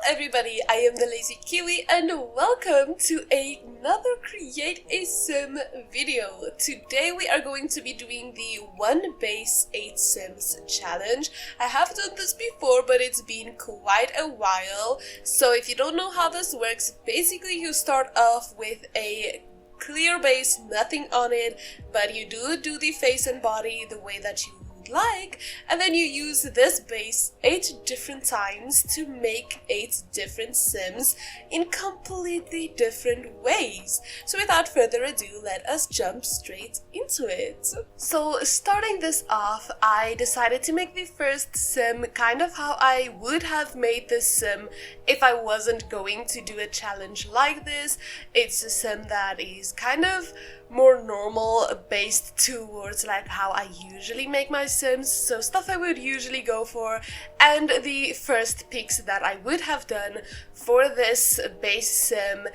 everybody, I am the Lazy Kiwi and welcome to another Create a Sim video. Today we are going to be doing the 1 base 8 sims challenge. I have done this before, but it's been quite a while. So if you don't know how this works, basically you start off with a clear base, nothing on it, but you do the face and body the way that you like, and then you use this base 8 different times to make 8 different sims in completely different ways. So without further ado, let us jump straight into it. So starting this off, I decided to make the first sim kind of how I would have made this sim if I wasn't going to do a challenge like this. It's a sim that is kind of more normal, based towards like how I usually make my sims, so stuff I would usually go for. And the first picks that I would have done for this base sim,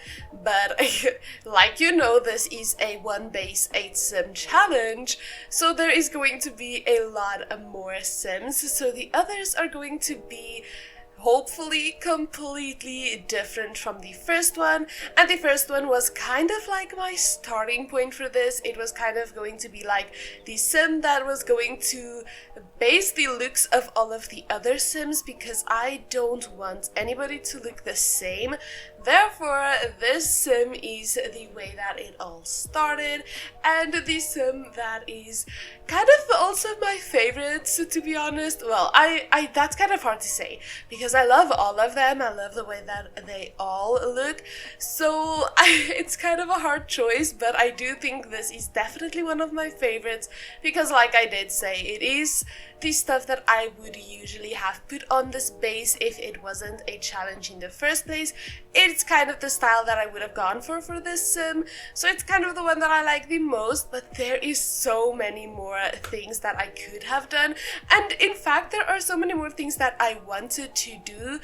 but like you know, this is a 1 base 8 sim challenge, so there is going to be a lot more sims, so the others are going to be hopefully completely different from the first one. And the first one was kind of like my starting point for this. It was kind of going to be like the sim that was going to base the looks of all of the other sims, because I don't want anybody to look the same. Therefore, this sim is the way that it all started, and the sim that is kind of also my favorite, to be honest. Well, I that's kind of hard to say, because I love all of them. I love the way that they all look, so it's kind of a hard choice, but I do think this is definitely one of my favorites, because like I did say, it is the stuff that I would usually have put on this base if it wasn't a challenge in the first place. It's kind of the style that I would have gone for this sim, so it's kind of the one that I like the most, but there is so many more things that I could have done, and in fact there are so many more things that I wanted to do,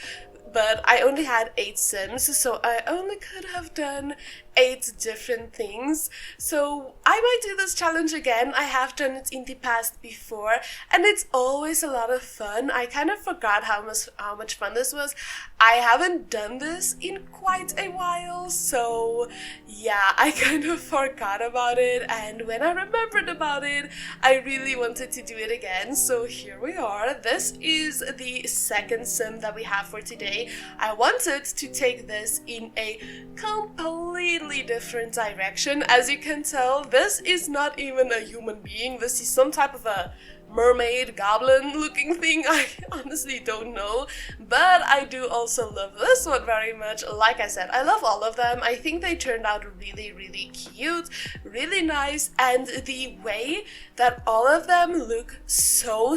but I only had 8 sims, so I only could have done 8 different things. So I might do this challenge again. I have done it in the past before, and it's always a lot of fun. I kind of forgot how much fun this was. I haven't done this in quite a while, so yeah, I kind of forgot about it, and when I remembered about it, I really wanted to do it again. So here we are. This is the second sim that we have for today. I wanted to take this in a completely different direction. As you can tell, this is not even a human being. This is some type of a mermaid, goblin looking thing. I honestly don't know, but I do also love this one very much. Like I said, I love all of them. I think they turned out really cute, really nice, and the way that all of them look so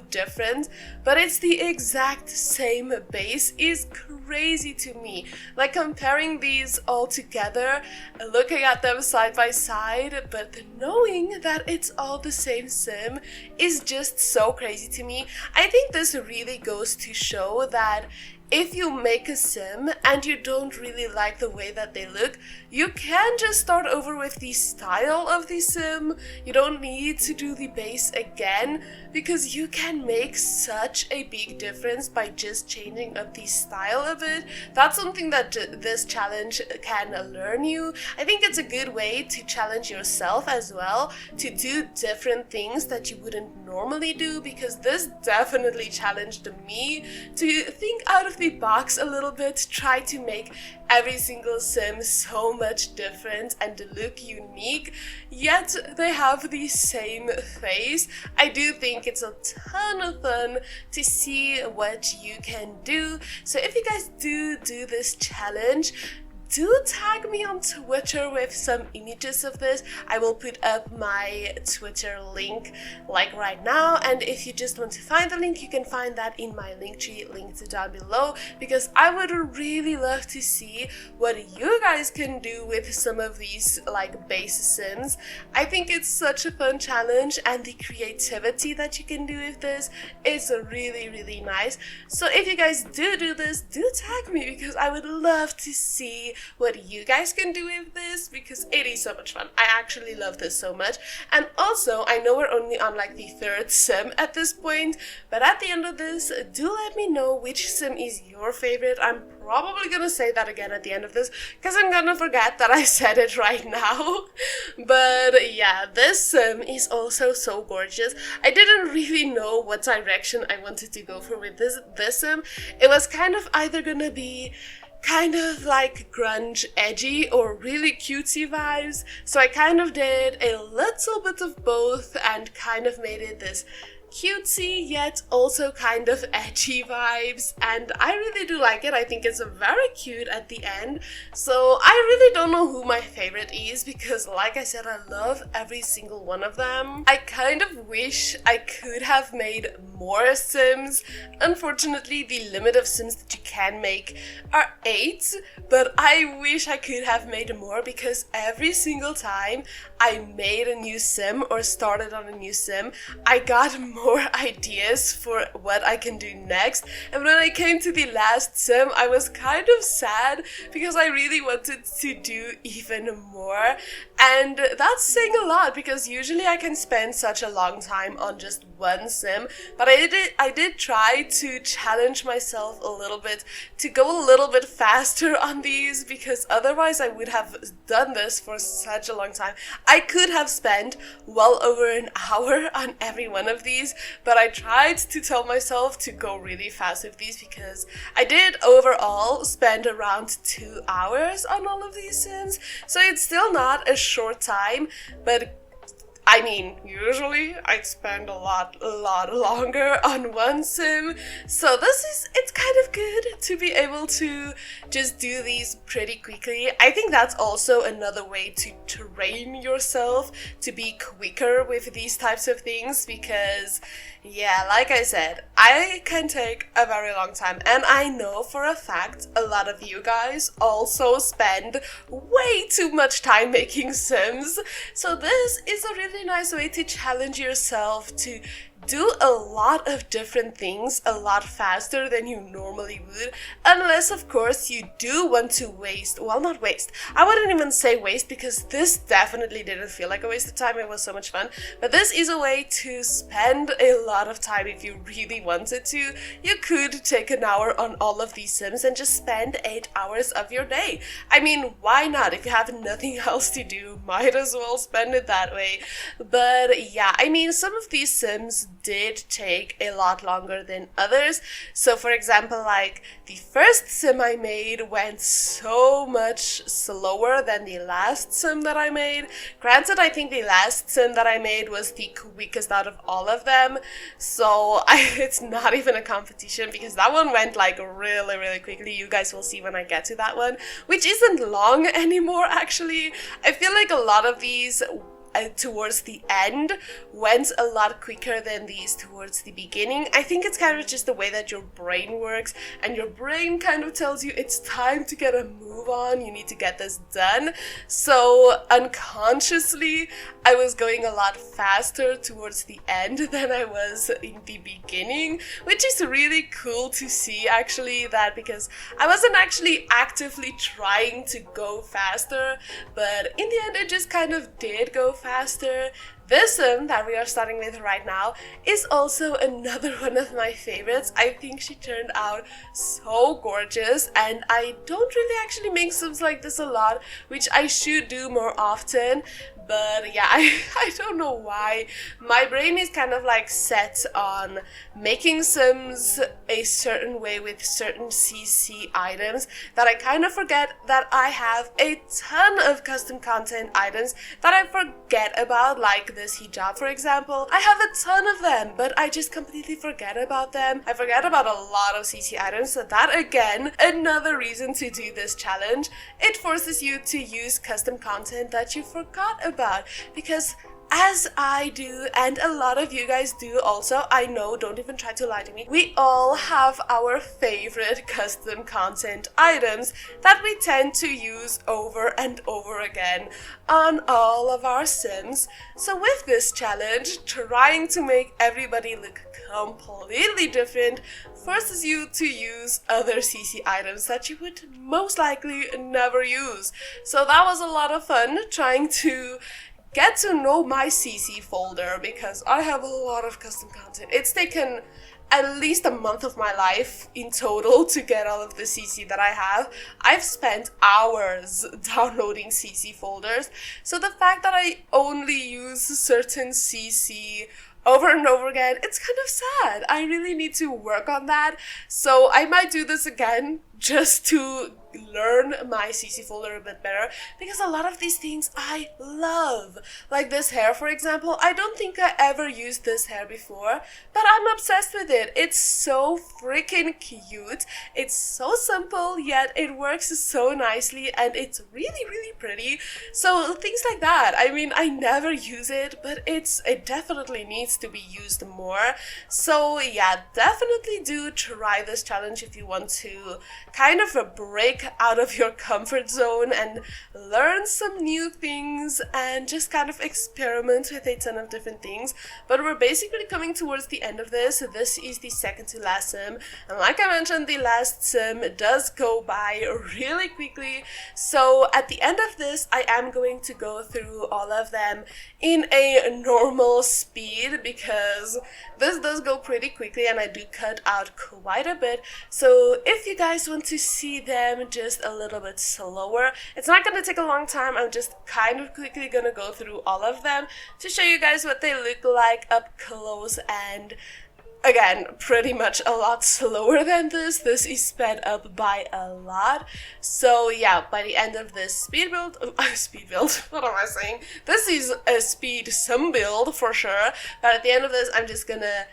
different, but it's the exact same base is crazy to me. Like, comparing these all together, looking at them side by side, but knowing that it's all the same sim is just so crazy to me. I think this really goes to show that if you make a sim and you don't really like the way that they look, you can just start over with the style of the sim. You don't need to do the base again, because you can make such a big difference by just changing up the style of it. That's something that this challenge can learn you. I think it's a good way to challenge yourself as well, to do different things that you wouldn't normally do, because this definitely challenged me to think out of the box a little bit, try to make every single sim so much different and look unique, yet they have the same face. I do think it's a ton of fun to see what you can do. So if you guys do this challenge, do tag me on Twitter with some images of this. I will put up my Twitter link like right now, and if you just want to find the link, you can find that in my Linktree linked down below, because I would really love to see what you guys can do with some of these like base sims. I think it's such a fun challenge, and the creativity that you can do with this is really nice. So if you guys do this, do tag me, because I would love to see what you guys can do with this, because it is so much fun. I actually love this so much. And also, I know we're only on like the third sim at this point, but at the end of this, do let me know which sim is your favorite. I'm probably gonna say that again at the end of this, because I'm gonna forget that I said it right now. But yeah, this sim is also so gorgeous. I didn't really know what direction I wanted to go for with this sim. It was kind of either gonna be kind of like grunge edgy or really cutesy vibes, so I kind of did a little bit of both and kind of made it this cutesy yet also kind of edgy vibes, and I really do like it. I think it's very cute at the end. So I really don't know who my favorite is, because like I said, I love every single one of them. I kind of wish I could have made more sims. Unfortunately, the limit of sims that you can make are 8, but I wish I could have made more, because every single time I made a new sim or started on a new sim, I got more ideas for what I can do next. And when I came to the last sim, I was kind of sad because I really wanted to do even more. And that's saying a lot, because usually I can spend such a long time on just one sim, but I did try to challenge myself a little bit to go a little bit faster on these, because otherwise I would have done this for such a long time. I could have spent well over an hour on every one of these, but I tried to tell myself to go really fast with these, because I did overall spend around 2 hours on all of these sims, so it's still not a short time, but I mean, usually I'd spend a lot longer on one sim, so it's kind of good to be able to just do these pretty quickly. I think that's also another way to train yourself to be quicker with these types of things, because yeah, like I said, I can take a very long time, and I know for a fact a lot of you guys also spend way too much time making sims, so this is a really nice way to challenge yourself to do a lot of different things a lot faster than you normally would, unless of course you do want to not waste, I wouldn't even say waste, because this definitely didn't feel like a waste of time. It was so much fun, but this is a way to spend a lot of time if you really wanted to. You could take an hour on all of these sims and just spend 8 hours of your day. I mean, why not? If you have nothing else to do, might as well spend it that way. But yeah, I mean, some of these sims did take a lot longer than others. So for example, like the first sim I made went so much slower than the last sim that I made. Granted, I think the last sim that I made was the quickest out of all of them, so it's not even a competition, because that one went like really quickly. You guys will see when I get to that one, which isn't long anymore actually. I feel like a lot of these towards the end went a lot quicker than these towards the beginning. I think it's kind of just the way that your brain works, and your brain kind of tells you it's time to get a move on, you need to get this done. So unconsciously I was going a lot faster towards the end than I was in the beginning, which is really cool to see actually, that because I wasn't actually actively trying to go faster, but in the end it just kind of did go faster. This sim that we are starting with right now is also another one of my favorites. I think she turned out so gorgeous, and I don't really actually make sims like this a lot, which I should do more often. But yeah, I don't know why. My brain is kind of like set on making sims a certain way with certain CC items that I kind of forget that I have a ton of custom content items that I forget about, like this hijab for example. I have a ton of them, but I just completely forget about them. I forget about a lot of CC items, so that again, another reason to do this challenge. It forces you to use custom content that you forgot about, because as I do, and a lot of you guys do also, I know, don't even try to lie to me, we all have our favorite custom content items that we tend to use over and over again on all of our Sims. So with this challenge, trying to make everybody look completely different forces you to use other CC items that you would most likely never use. So that was a lot of fun trying to get to know my CC folder, because I have a lot of custom content. It's taken at least a month of my life in total to get all of the CC that I have. I've spent hours downloading CC folders, so the fact that I only use certain CC over and over again, it's kind of sad. I really need to work on that, so I might do this again just to learn my CC folder a bit better, because a lot of these things I love. Like this hair, for example, I don't think I ever used this hair before, but I'm obsessed with it. It's so freaking cute. It's so simple, yet it works so nicely, and it's really, really pretty. So things like that. I mean, I never use it, but it definitely needs to be used more. So yeah, definitely do try this challenge if you want to kind of break out of your comfort zone and learn some new things and just kind of experiment with a ton of different things. But we're basically coming towards the end of this. This is the second to last sim, and like I mentioned, the last sim does go by really quickly. So at the end of this, I am going to go through all of them in a normal speed, because this does go pretty quickly and I do cut out quite a bit. So if you guys want to see them just a little bit slower, it's not going to take a long time. I'm just kind of quickly going to go through all of them to show you guys what they look like up close, and again, pretty much a lot slower than this. This is sped up by a lot. So yeah, by the end of this speed build, what am I saying? This is a speed sim build for sure, but at the end of this, I'm just gonna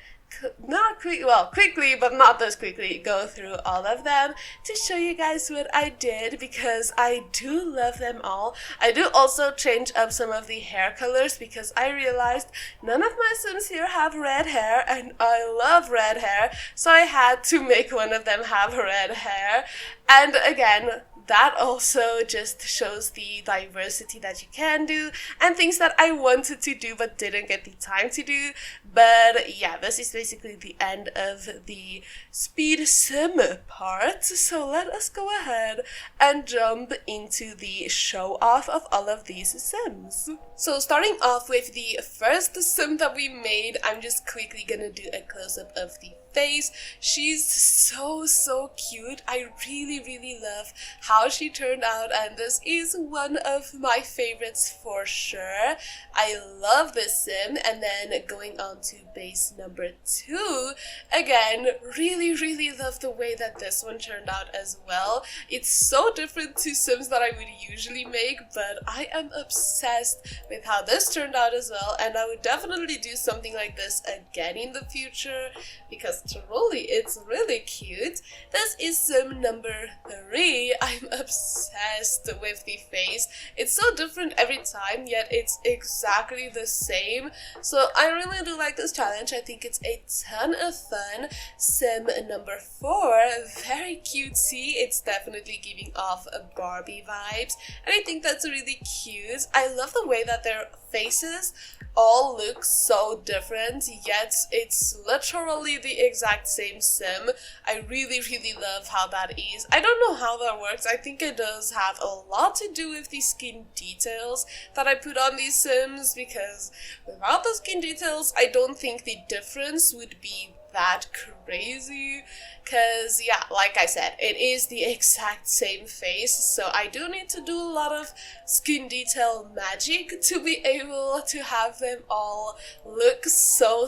quickly, but not this quickly, go through all of them to show you guys what I did, because I do love them all. I do also change up some of the hair colors, because I realized none of my Sims here have red hair, and I love red hair, so I had to make one of them have red hair. And again, that also just shows the diversity that you can do and things that I wanted to do but didn't get the time to do. But yeah, this is basically the end of the speed sim part. So let us go ahead and jump into the show off of all of these sims. So starting off with the first sim that we made, I'm just quickly gonna do a close-up of the face. She's so cute. I really love how she turned out, and this is one of my favorites for sure. I love this sim. And then going on to base number 2, again, really love the way that this one turned out as well. It's so different to sims that I would usually make, but I am obsessed with how this turned out as well, and I would definitely do something like this again in the future, because truly it's really cute. This is sim number 3. I'm obsessed with the face. It's so different every time, yet it's exactly the same. So I really do like this challenge. I think it's a ton of fun. Sim number 4, very cutesy. It's definitely giving off a Barbie vibes, and I think that's really cute. I love the way that their faces all look so different, yet it's literally the exact same sim. I really love how that is. I don't know how that works. I think it does have a lot to do with the skin details that I put on these sims, because without the skin details, I don't think the difference would be that crazy, because yeah, like I said, it is the exact same face, so I do need to do a lot of skin detail magic to be able to have them all look so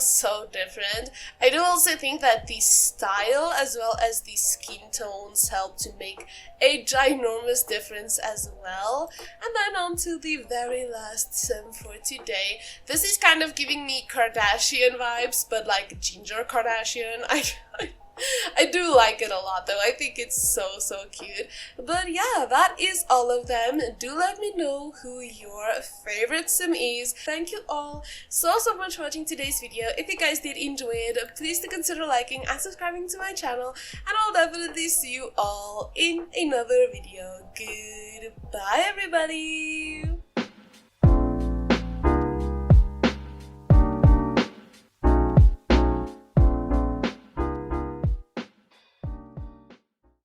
different. I do also think that the style as well as the skin tones help to make a ginormous difference as well. And then on to the very last sim for today. This is kind of giving me Kardashian vibes, but like Ginger Kardashian. I do like it a lot though. I think it's so cute. But yeah, that is all of them. Do let me know who your favorite sim is. Thank you all so much for watching today's video. If you guys did enjoy it, please do consider liking and subscribing to my channel, and I'll definitely see you all in another video. Goodbye everybody!